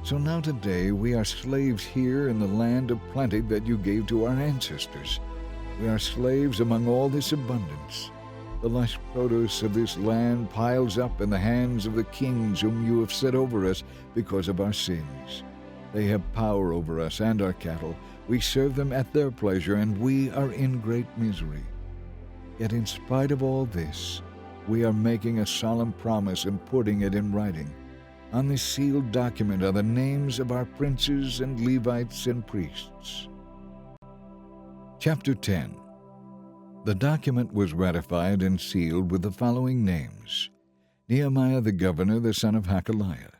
So now today we are slaves here in the land of plenty that you gave to our ancestors. We are slaves among all this abundance. The lush produce of this land piles up in the hands of the kings whom you have set over us because of our sins. They have power over us and our cattle. We serve them at their pleasure, and we are in great misery. Yet in spite of all this, we are making a solemn promise and putting it in writing. On this sealed document are the names of our princes and Levites and priests. Chapter 10. The document was ratified and sealed with the following names: Nehemiah the governor, the son of Hakaliah.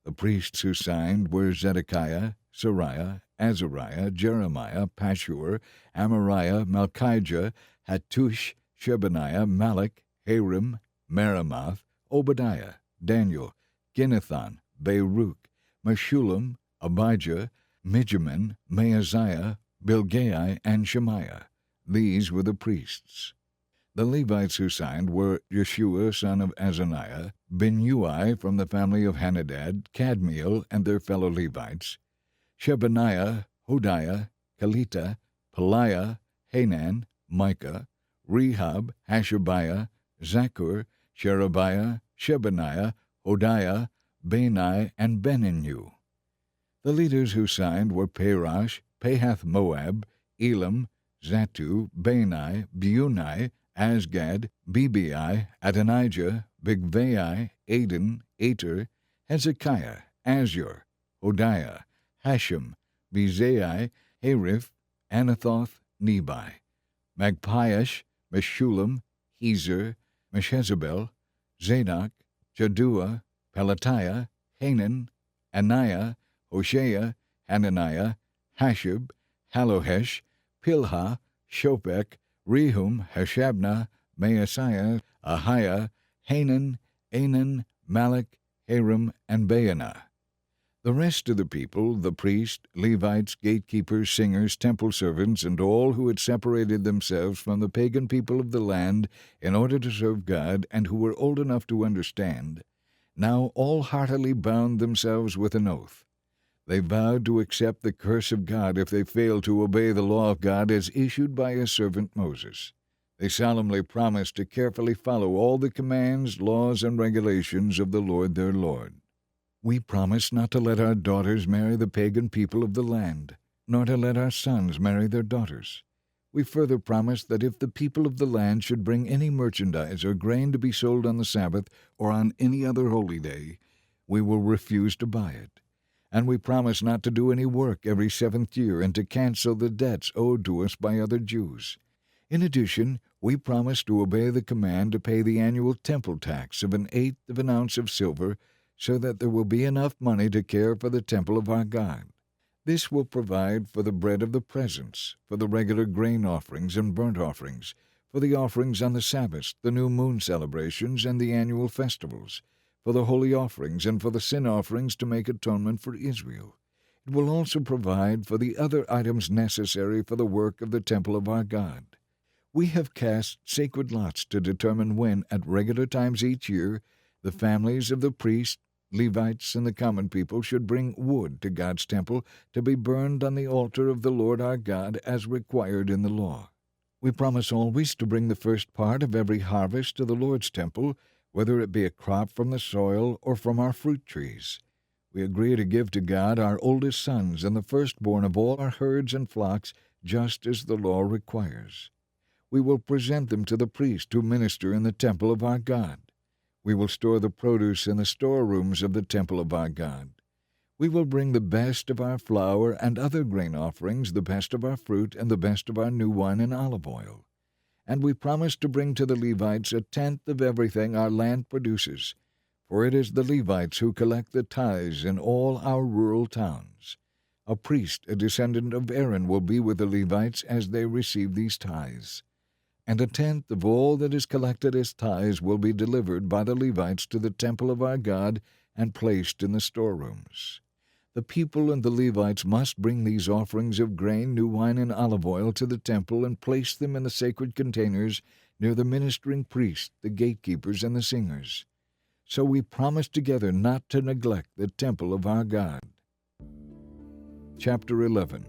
The priests who signed were Zedekiah, Sariah, Azariah, Jeremiah, Pashur, Amariah, Malchijah, Hattush, Shebaniah, Malach, Harim, Meremoth, Obadiah, Daniel, Ginnathan, Baruch, Meshullam, Abijah, Mijamin, Maaziah, Bilgai, and Shemaiah. These were the priests. The Levites who signed were Yeshua son of Azaniah, Binnui from the family of Henadad, Kadmiel and their fellow Levites, Shebaniah, Hodiah, Kelita, Peliah, Hanan, Micah, Rehab, Hashabiah, Zaccur, Sherebiah, Shebaniah, Hodiah, Bani, and Beninu. The leaders who signed were Parash, Pahath-Moab, Elam, Zatu, Bani, Beuni, Asgad, Bebai, Adonijah, Bigvai, Aden, Ater, Hezekiah, Azur, Hodiah, Hashem, Bezai, Harith, Anathoth, Nebai, Magpiash, Meshullam, Hezer, Meshezabel, Zadok, Jaddua, Pelatiah, Hanan, Anaiah, Hoshea, Hananiah, Hashub, Halohesh, Pilha, Shopek, Rehum, Hashabnah, Maaseiah, Ahiah, Hanan, Anan, Malach, Haram, and Baanah. The rest of the people, the priests, Levites, gatekeepers, singers, temple servants, and all who had separated themselves from the pagan people of the land in order to serve God and who were old enough to understand, now all heartily bound themselves with an oath. They vowed to accept the curse of God if they failed to obey the law of God as issued by his servant Moses. They solemnly promised to carefully follow all the commands, laws, and regulations of the Lord their Lord. We promise not to let our daughters marry the pagan people of the land, nor to let our sons marry their daughters. We further promise that if the people of the land should bring any merchandise or grain to be sold on the Sabbath or on any other holy day, we will refuse to buy it. And we promise not to do any work every seventh year and to cancel the debts owed to us by other Jews. In addition, we promise to obey the command to pay the annual temple tax of 1/8 of an ounce of silver, so that there will be enough money to care for the temple of our God. This will provide for the bread of the presence, for the regular grain offerings and burnt offerings, for the offerings on the Sabbaths, the new moon celebrations, and the annual festivals, for the holy offerings and for the sin offerings to make atonement for Israel. It will also provide for the other items necessary for the work of the temple of our God. We have cast sacred lots to determine when, at regular times each year, the families of the priests, Levites, and the common people should bring wood to God's temple to be burned on the altar of the Lord our God as required in the law. We promise always to bring the first part of every harvest to the Lord's temple, whether it be a crop from the soil or from our fruit trees. We agree to give to God our oldest sons and the firstborn of all our herds and flocks, just as the law requires. We will present them to the priests who minister in the temple of our God. We will store the produce in the storerooms of the temple of our God. We will bring the best of our flour and other grain offerings, the best of our fruit, and the best of our new wine and olive oil. And we promise to bring to the Levites 1/10 of everything our land produces, for it is the Levites who collect the tithes in all our rural towns. A priest, a descendant of Aaron, will be with the Levites as they receive these tithes. And 1/10 of all that is collected as tithes will be delivered by the Levites to the temple of our God and placed in the storerooms. The people and the Levites must bring these offerings of grain, new wine, and olive oil to the temple and place them in the sacred containers near the ministering priests, the gatekeepers, and the singers. So we promise together not to neglect the temple of our God. Chapter 11.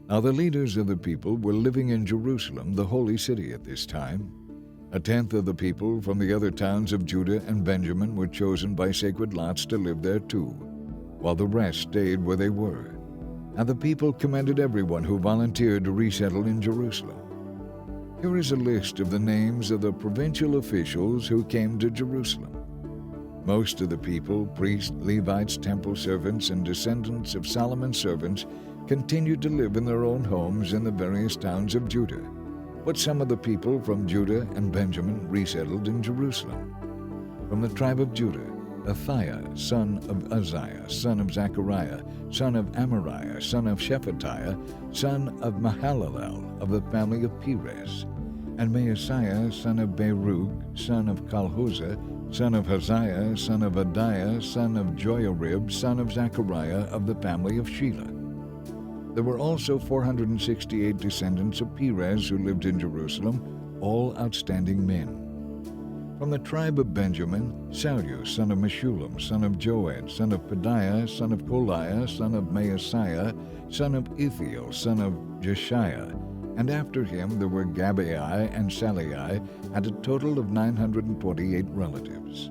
Now the leaders of the people were living in Jerusalem, the holy city, at this time. 1/10 of the people from the other towns of Judah and Benjamin were chosen by sacred lots to live there too, while the rest stayed where they were. And the people commended everyone who volunteered to resettle in Jerusalem. Here is a list of the names of the provincial officials who came to Jerusalem. Most of the people, priests, Levites, temple servants, and descendants of Solomon's servants, continued to live in their own homes in the various towns of Judah. But some of the people from Judah and Benjamin resettled in Jerusalem. From the tribe of Judah, Athaiah, son of Uzziah, son of Zechariah, son of Amariah, son of Shephatiah, son of Mahalalel, of the family of Perez, and Maaseiah, son of Baruch, son of Calhuzah, son of Haziah, son of Adiah, son of Joiarib, son of Zechariah of the family of Shelah. There were also 468 descendants of Perez who lived in Jerusalem, all outstanding men. From the tribe of Benjamin, Sallu, son of Meshullam, son of Joed, son of Pedaiah, son of Koliah, son of Maaseiah, son of Ithiel, son of Jeshiah, and after him there were Gabbai and Sallai, and a total of 928 relatives.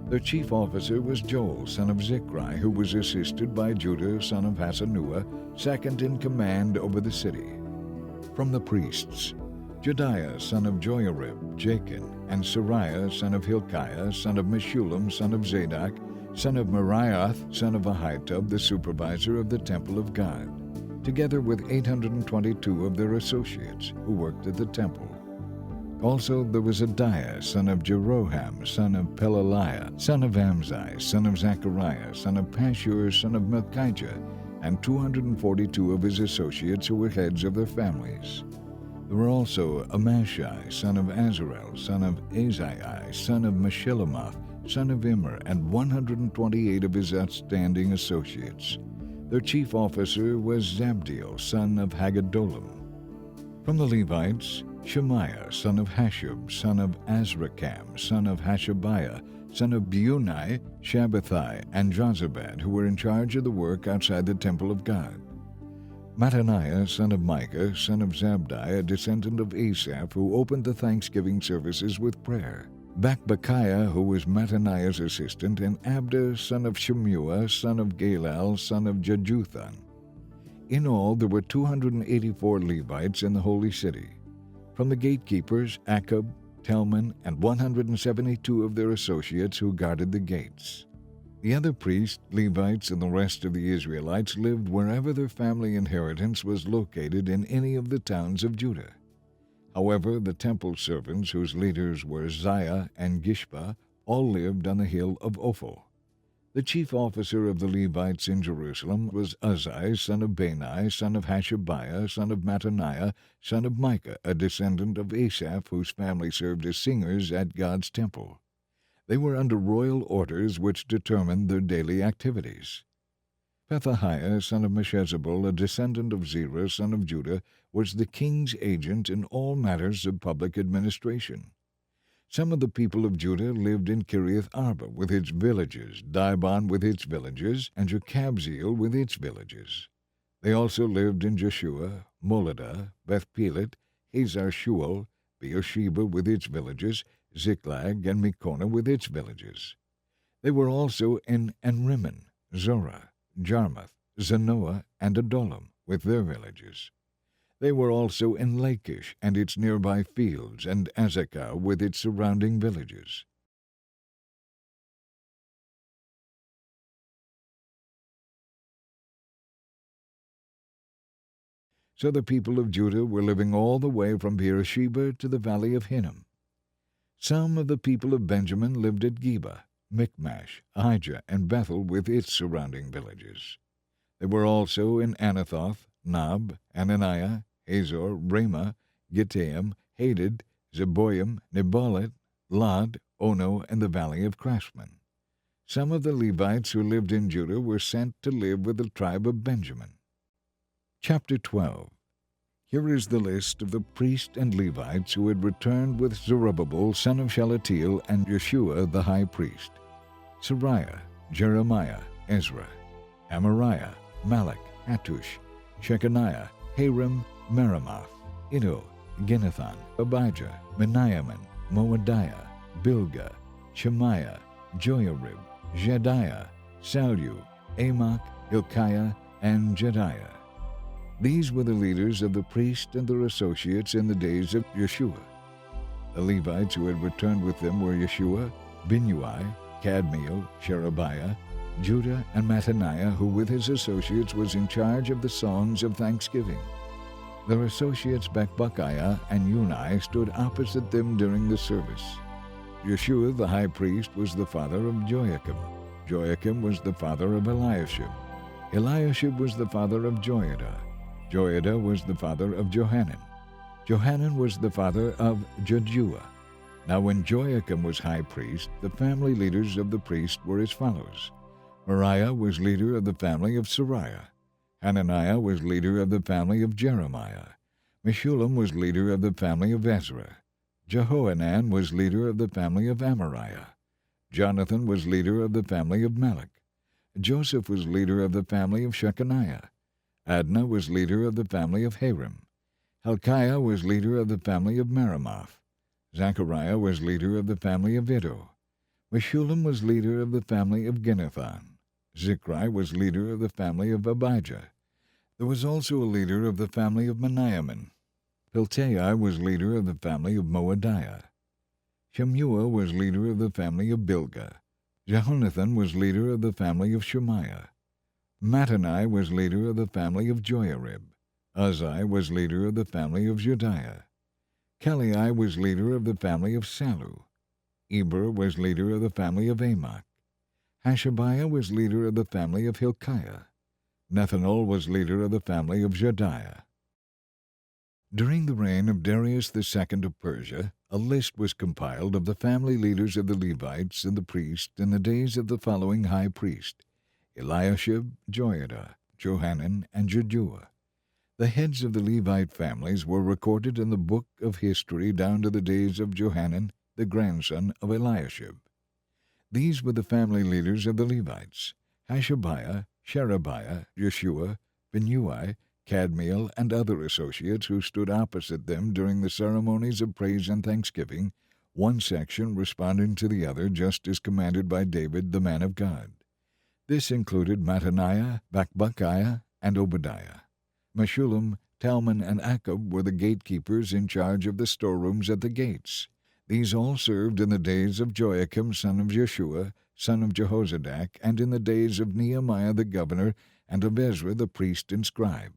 Their chief officer was Joel, son of Zichri, who was assisted by Judah, son of Hasanua, second in command over the city. From the priests, Jediah, son of Joiarib, Jachin, and Sariah, son of Hilkiah, son of Meshullam, son of Zadok, son of Meraioth, son of Ahitub, the supervisor of the temple of God, together with 822 of their associates who worked at the temple. Also there was Adiah, son of Jeroham, son of Pelaliah, son of Amzi, son of Zechariah, son of Pashur, son of Malchijah, and 242 of his associates who were heads of their families. There were also Amashai, son of Azarel, son of Azai, son of Meshillemoth, son of Immer, and 128 of his outstanding associates. Their chief officer was Zabdiel, son of Haggedolim. From the Levites, Shemaiah, son of Hashub, son of Azrikam, son of Hashabiah, son of Bunai, Shabbathai, and Jozabad, who were in charge of the work outside the temple of God. Mattaniah, son of Micah, son of Zabdi, a descendant of Asaph, who opened the thanksgiving services with prayer. Bakbakiah, who was Mattaniah's assistant, and Abda, son of Shemua, son of Galal, son of Jeduthun. In all, there were 284 Levites in the holy city. From the gatekeepers, Akub, Telman, and 172 of their associates who guarded the gates. The other priests, Levites, and the rest of the Israelites lived wherever their family inheritance was located in any of the towns of Judah. However, the temple servants, whose leaders were Ziah and Gishpa, all lived on the hill of Ophel. The chief officer of the Levites in Jerusalem was Uzzi, son of Bani, son of Hashabiah, son of Mattaniah, son of Micah, a descendant of Asaph, whose family served as singers at God's temple. They were under royal orders which determined their daily activities. Pethahiah, son of Meshezabel, a descendant of Zerah, son of Judah, was the king's agent in all matters of public administration. Some of the people of Judah lived in Kiriath Arba with its villages, Dibon with its villages, and Jekabzeel with its villages. They also lived in Jeshua, Moladah, Beth-Pelet, Hazar Shual, Beersheba with its villages, Ziklag, and Mekona with its villages. They were also in Enrimmon, Zorah, Jarmuth, Zanoah, and Adullam with their villages. They were also in Lachish and its nearby fields, and Azekah with its surrounding villages. So the people of Judah were living all the way from Beersheba to the valley of Hinnom. Some of the people of Benjamin lived at Geba, Michmash, Ahijah, and Bethel with its surrounding villages. They were also in Anathoth, Nob, Ananiah, Hazor, Ramah, Gittaim, Hadid, Zeboim, Neballat, Lod, Ono, and the valley of Craftsman. Some of the Levites who lived in Judah were sent to live with the tribe of Benjamin. Chapter 12. Here is the list of the priests and Levites who had returned with Zerubbabel, son of Shealtiel, and Yeshua the high priest: Sariah, Jeremiah, Ezra, Amariah, Malach, Hattush, Shechaniah, Harim, Meremoth, Iddo, Ginnathan, Abijah, Meniamin, Moadiah, Bilgah, Shemaiah, Joiarib, Jediah, Sallu, Amok, Hilkiah, and Jediah. These were the leaders of the priests and their associates in the days of Yeshua. The Levites who had returned with them were Yeshua, Binnui, Kadmiel, Sherebiah, Judah, and Mattaniah, who with his associates was in charge of the songs of thanksgiving. Their associates Bakbukiah and Unai stood opposite them during the service. Yeshua the high priest was the father of Joachim. Joachim was the father of Eliashib. Eliashib was the father of Joiada. Joiada was the father of Johanan. Johanan was the father of Jadua. Now when Joachim was high priest, the family leaders of the priests were as follows. Moriah was leader of the family of Sariah. Hananiah was leader of the family of Jeremiah. Meshullam was leader of the family of Ezra. Jehohanan was leader of the family of Amariah. Jonathan was leader of the family of Melech. Joseph was leader of the family of Shechaniah. Adnah was leader of the family of Harim. Hilkiah was leader of the family of Meremoth. Zechariah was leader of the family of Iddo. Meshullam was leader of the family of Ginnethon. Zichri was leader of the family of Abijah. There was also a leader of the family of Meniamin. Piltai was leader of the family of Moadiah. Shemuah was leader of the family of Bilgah. Jehonathan was leader of the family of Shemaiah. Mattani was leader of the family of Joiarib. Uzzi was leader of the family of Jediah. Kelai was leader of the family of Salu. Eber was leader of the family of Amok. Hashabiah was leader of the family of Hilkiah. Nethanel was leader of the family of Jediah. During the reign of Darius II of Persia, a list was compiled of the family leaders of the Levites and the priests in the days of the following high priest: Eliashib, Joiada, Johanan, and Jeduah. The heads of the Levite families were recorded in the book of history down to the days of Johanan, the grandson of Eliashib. These were the family leaders of the Levites: Hashabiah, Sherebiah, Yeshua, Binnui, Kadmiel, and other associates who stood opposite them during the ceremonies of praise and thanksgiving, one section responding to the other just as commanded by David, the man of God. This included Mattaniah, Bakbukiah, and Obadiah. Meshullam, Talmon, and Akub were the gatekeepers in charge of the storerooms at the gates. These all served in the days of Joachim, son of Jeshua, son of Jehozadak, and in the days of Nehemiah the governor, and of Ezra the priest and scribe.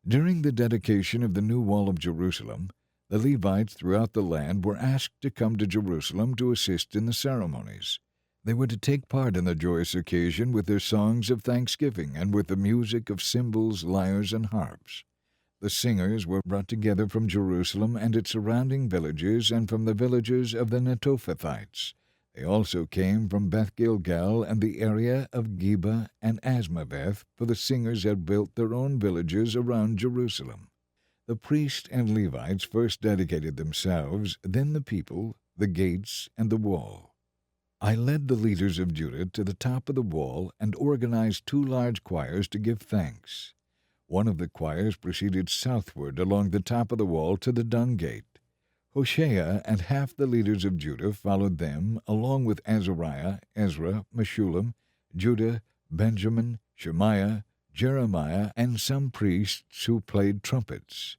During the dedication of the new wall of Jerusalem, the Levites throughout the land were asked to come to Jerusalem to assist in the ceremonies. They were to take part in the joyous occasion with their songs of thanksgiving and with the music of cymbals, lyres, and harps. The singers were brought together from Jerusalem and its surrounding villages and from the villages of the Netophathites. They also came from Beth Gilgal and the area of Geba and Asmaveth, for the singers had built their own villages around Jerusalem. The priests and Levites first dedicated themselves, then the people, the gates, and the wall. I led the leaders of Judah to the top of the wall and organized 2 large choirs to give thanks. One of the choirs proceeded southward along the top of the wall to the dung gate. Hoshea and half the leaders of Judah followed them, along with Azariah, Ezra, Meshullam, Judah, Benjamin, Shemaiah, Jeremiah, and some priests who played trumpets.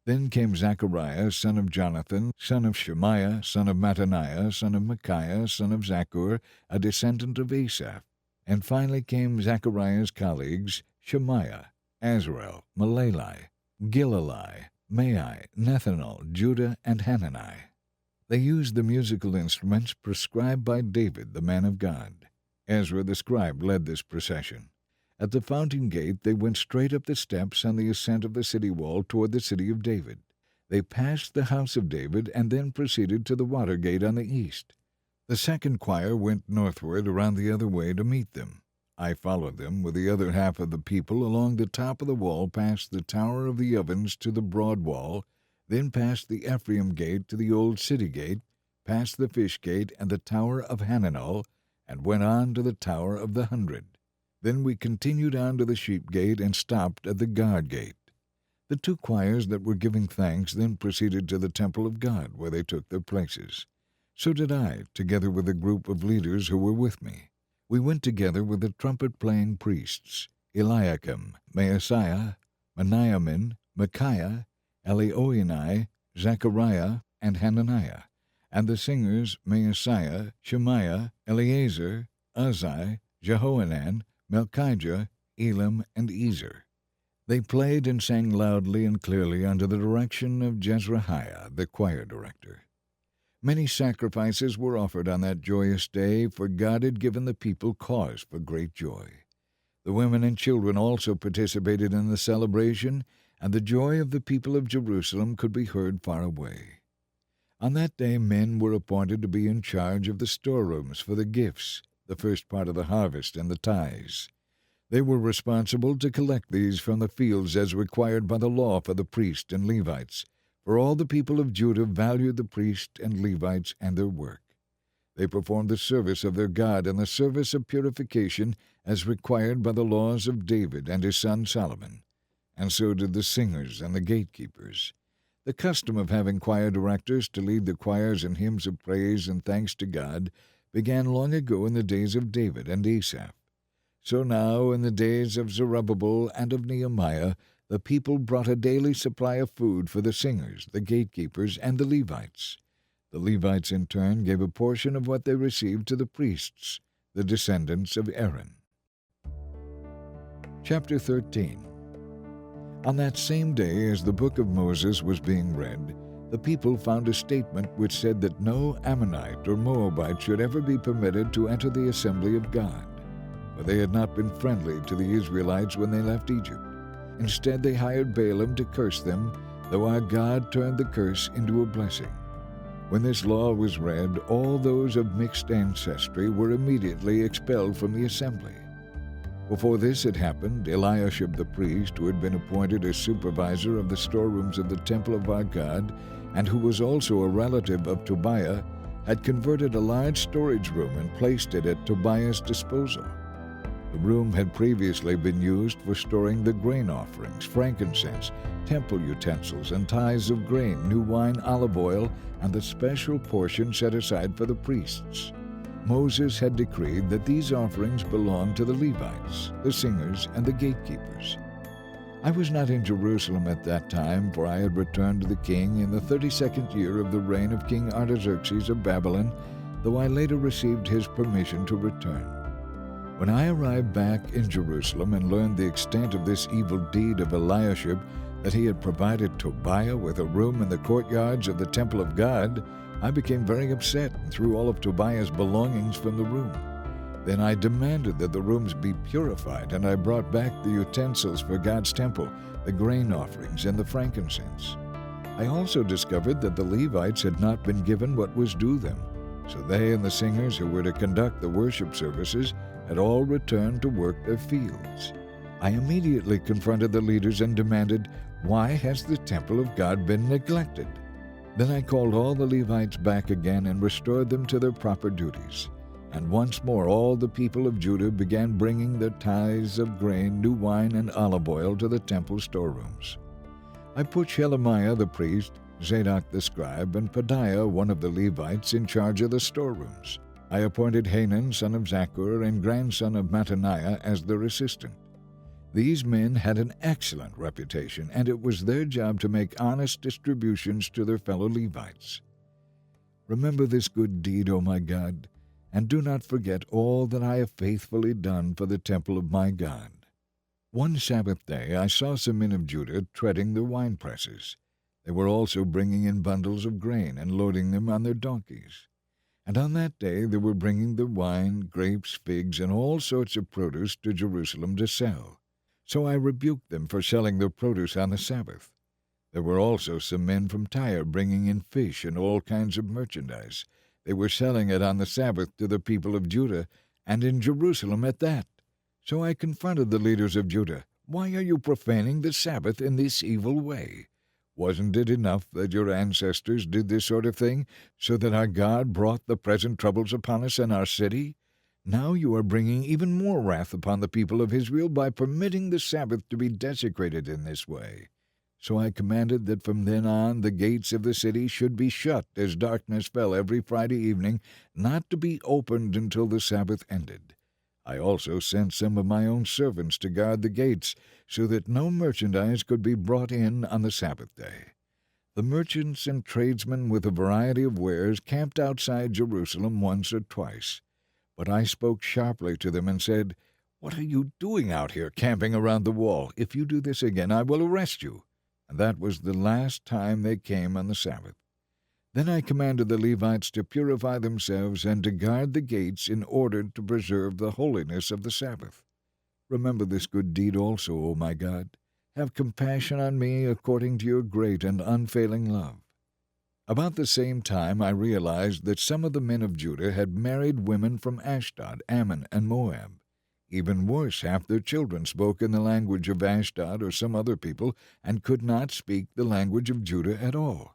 Then came Zechariah, son of Jonathan, son of Shemaiah, son of Mattaniah, son of Micaiah, son of Zaccur, a descendant of Asaph. And finally came Zechariah's colleagues, Shemaiah, Azrael, Malalai, Gilalai, Mai, Nethanel, Judah, and Hanani. They used the musical instruments prescribed by David, the man of God. Ezra the scribe led this procession. At the fountain gate they went straight up the steps on the ascent of the city wall toward the city of David. They passed the house of David and then proceeded to the water gate on the east. The second choir went northward around the other way to meet them. I followed them with the other half of the people along the top of the wall past the Tower of the Ovens to the broad wall, then past the Ephraim gate to the old city gate, past the fish gate and the Tower of Hananel, and went on to the Tower of the 100. Then we continued on to the sheep gate and stopped at the guard gate. The 2 choirs that were giving thanks then proceeded to the temple of God, where they took their places. So did I, together with a group of leaders who were with me. We went together with the trumpet-playing priests, Eliakim, Maaseiah, Meniamin, Micaiah, Elioenai, Zechariah, and Hananiah, and the singers Maaseiah, Shemaiah, Eleazar, Uzzi, Jehohanan, Melchijah, Elam, and Ezer. They played and sang loudly and clearly under the direction of Jezrahiah, the choir director. Many sacrifices were offered on that joyous day, for God had given the people cause for great joy. The women and children also participated in the celebration, and the joy of the people of Jerusalem could be heard far away. On that day men were appointed to be in charge of the storerooms for the gifts, the first part of the harvest, and the tithes. They were responsible to collect these from the fields as required by the law for the priests and Levites, for all the people of Judah valued the priests and Levites and their work. They performed the service of their God and the service of purification as required by the laws of David and his son Solomon, and so did the singers and the gatekeepers. The custom of having choir directors to lead the choirs in hymns of praise and thanks to God began long ago in the days of David and Asaph. So now, in the days of Zerubbabel and of Nehemiah, the people brought a daily supply of food for the singers, the gatekeepers, and the Levites. The Levites, in turn, gave a portion of what they received to the priests, the descendants of Aaron. Chapter 13. On that same day, as the book of Moses was being read, the people found a statement which said that no Ammonite or Moabite should ever be permitted to enter the assembly of God, for they had not been friendly to the Israelites when they left Egypt. Instead, they hired Balaam to curse them, though our God turned the curse into a blessing. When this law was read, all those of mixed ancestry were immediately expelled from the assembly. Before this had happened, Eliashib the priest, who had been appointed as supervisor of the storerooms of the temple of our God, and who was also a relative of Tobiah, had converted a large storage room and placed it at Tobiah's disposal. The room had previously been used for storing the grain offerings, frankincense, temple utensils, and tithes of grain, new wine, olive oil, and the special portion set aside for the priests. Moses had decreed that these offerings belonged to the Levites, the singers, and the gatekeepers. I was not in Jerusalem at that time, for I had returned to the king in the 32nd year of the reign of King Artaxerxes of Babylon, though I later received his permission to return. When I arrived back in Jerusalem and learned the extent of this evil deed of Eliashib, that he had provided Tobiah with a room in the courtyards of the temple of God, I became very upset and threw all of Tobiah's belongings from the room. Then I demanded that the rooms be purified, and I brought back the utensils for God's temple, the grain offerings, and the frankincense. I also discovered that the Levites had not been given what was due them, so they and the singers who were to conduct the worship services had all returned to work their fields. I immediately confronted the leaders and demanded, "Why has the temple of God been neglected?" Then I called all the Levites back again and restored them to their proper duties. And once more all the people of Judah began bringing their tithes of grain, new wine, and olive oil to the temple storerooms. I put Shelemiah the priest, Zadok the scribe, and Pedaiah, one of the Levites, in charge of the storerooms. I appointed Hanan, son of Zaccur, and grandson of Mattaniah, as their assistant. These men had an excellent reputation, and it was their job to make honest distributions to their fellow Levites. Remember this good deed, O my God, and do not forget all that I have faithfully done for the temple of my God. One Sabbath day I saw some men of Judah treading their wine presses. They were also bringing in bundles of grain and loading them on their donkeys. And on that day they were bringing their wine, grapes, figs, and all sorts of produce to Jerusalem to sell. So I rebuked them for selling their produce on the Sabbath. There were also some men from Tyre bringing in fish and all kinds of merchandise. They were selling it on the Sabbath to the people of Judah, and in Jerusalem at that. So I confronted the leaders of Judah. "Why are you profaning the Sabbath in this evil way? Wasn't it enough that your ancestors did this sort of thing, so that our God brought the present troubles upon us and our city? Now you are bringing even more wrath upon the people of Israel by permitting the Sabbath to be desecrated in this way." So I commanded that from then on the gates of the city should be shut as darkness fell every Friday evening, not to be opened until the Sabbath ended. I also sent some of my own servants to guard the gates, so that no merchandise could be brought in on the Sabbath day. The merchants and tradesmen with a variety of wares camped outside Jerusalem once or twice. But I spoke sharply to them and said, "What are you doing out here camping around the wall? If you do this again, I will arrest you." And that was the last time they came on the Sabbath. Then I commanded the Levites to purify themselves and to guard the gates in order to preserve the holiness of the Sabbath. Remember this good deed also, O my God. Have compassion on me according to your great and unfailing love. About the same time I realized that some of the men of Judah had married women from Ashdod, Ammon, and Moab. Even worse, half their children spoke in the language of Ashdod or some other people and could not speak the language of Judah at all.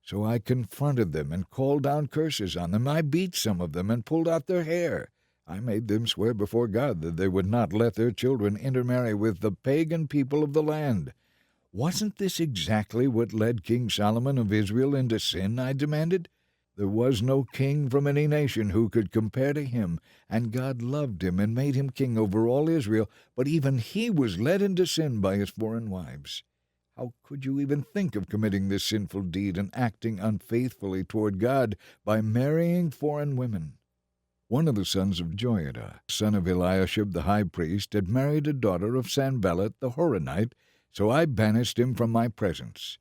So I confronted them and called down curses on them. I beat some of them and pulled out their hair. I made them swear before God that they would not let their children intermarry with the pagan people of the land. Wasn't this exactly what led King Solomon of Israel into sin? I demanded. There was no king from any nation who could compare to him, and God loved him and made him king over all Israel, but even he was led into sin by his foreign wives. How could you even think of committing this sinful deed and acting unfaithfully toward God by marrying foreign women? One of the sons of Joiada, son of Eliashib the high priest, had married a daughter of Sanballat the Horonite, so I banished him from my presence.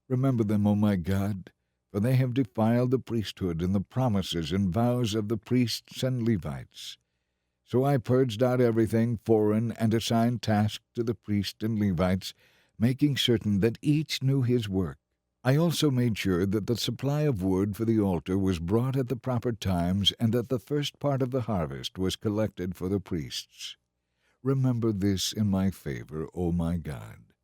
Remember them, O my God, for they have defiled the priesthood and the promises and vows of the priests and Levites. So I purged out everything foreign and assigned tasks to the priests and Levites, making certain that each knew his work. I also made sure that the supply of wood for the altar was brought at the proper times and that the first part of the harvest was collected for the priests. Remember this in my favor, O my God.